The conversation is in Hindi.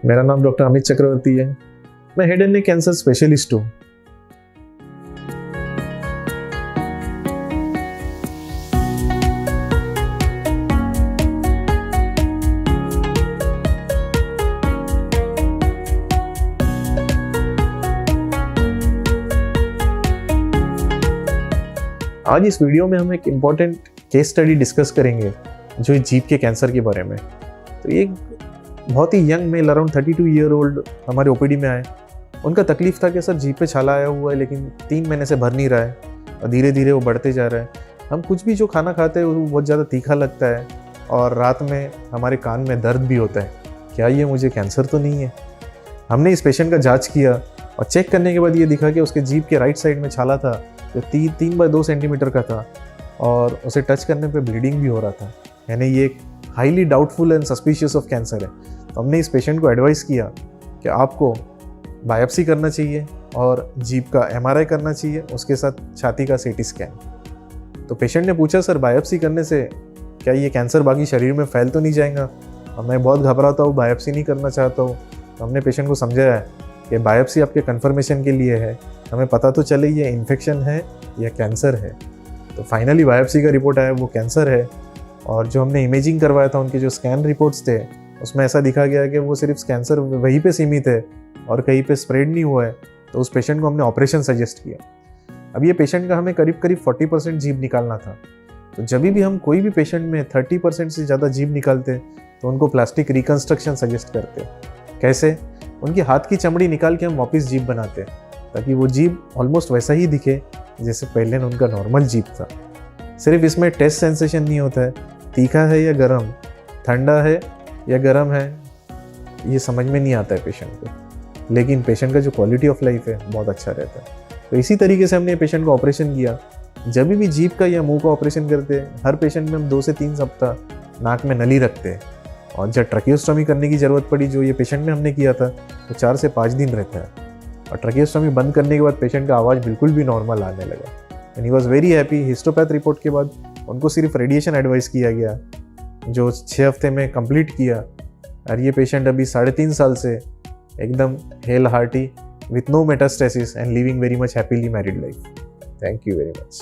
मेरा नाम डॉक्टर अमित चक्रवर्ती है। मैं head and neck cancer specialist हूँ। आज इस वीडियो में हम एक इम्पॉर्टेंट केस स्टडी डिस्कस करेंगे जो जीभ के कैंसर के बारे में। तो ये बहुत ही young male around 32 year old हमारे ओपीडी में आए। उनका तकलीफ था कि सर जीभ पे छाला आया हुआ है लेकिन 3 महीने से भर नहीं रहा है और धीरे धीरे वो बढ़ते जा रहा है। हम कुछ भी जो खाना खाते हैं वो बहुत ज़्यादा तीखा लगता है और रात में हमारे कान में दर्द भी होता है। क्या ये मुझे कैंसर तो नहीं है? हमने इस पेशेंट का जाँच किया और चेक करने के बाद ये दिखा कि उसके जीभ के राइट साइड में छाला था जो 3 बाय 2 सेंटीमीटर का था और उसे टच करने पे ब्लीडिंग भी हो रहा था। यानी ये एक highly doubtful and suspicious of cancer है। तो हमने इस पेशेंट को एडवाइस किया कि आपको बायोप्सी करना चाहिए और जीभ का एमआरआई करना चाहिए, उसके साथ छाती का सीटी स्कैन। तो पेशेंट ने पूछा, सर बायोप्सी करने से क्या ये कैंसर बाकी शरीर में फैल तो नहीं जाएगा? और मैं बहुत घबराता हूँ, बायोप्सी नहीं करना चाहता हूँ। तो हमने पेशेंट को समझाया कि बायोप्सी आपके कन्फर्मेशन के लिए है, हमें पता तो चले ये इन्फेक्शन है या कैंसर है। तो फाइनली बायोप्सी का रिपोर्ट आया, वो कैंसर है। और जो हमने इमेजिंग करवाया था, उनके जो स्कैन रिपोर्ट्स थे उसमें ऐसा दिखा गया कि वो सिर्फ कैंसर वहीं पे सीमित है और कहीं पे स्प्रेड नहीं हुआ है। तो उस पेशेंट को हमने ऑपरेशन सजेस्ट किया। अब ये पेशेंट का हमें करीब 40% जीभ निकालना था। तो जब भी हम कोई भी पेशेंट में 30% से ज़्यादा जीभ निकालते तो उनको प्लास्टिक रिकन्स्ट्रक्शन सजेस्ट करते। कैसे? उनकी हाथ की चमड़ी निकाल के हम वापस जीभ बनाते ताकि वो जीभ ऑलमोस्ट वैसा ही दिखे जैसे पहले उनका नॉर्मल जीभ था। सिर्फ इसमें टेस्ट सेंसेशन नहीं होता है, तीखा है या गरम, ठंडा है या गरम है, ये समझ में नहीं आता है पेशेंट को, लेकिन पेशेंट का जो क्वालिटी ऑफ लाइफ है बहुत अच्छा रहता है। तो इसी तरीके से हमने पेशेंट का ऑपरेशन किया। जब भी जीभ का या मुंह का ऑपरेशन करते हैं, हर पेशेंट में हम 2 से 3 सप्ताह नाक में नली रखते हैं। और जब ट्रकियोस्टॉमी करने की ज़रूरत पड़ी, जो ये पेशेंट में हमने किया था, तो 4 से 5 दिन रहता है। और ट्रकियोस्टॉमी बंद करने के बाद पेशेंट का आवाज़ बिल्कुल भी नॉर्मल आने लगा and he was very happy. Histopath report के बाद उनको सिर्फ रेडिएशन एडवाइस किया गया जो 6 हफ्ते में कंप्लीट किया। और ये पेशेंट अभी 3.5 साल से एकदम hale hearty with no metastasis and living very much happily married life. Thank you very much.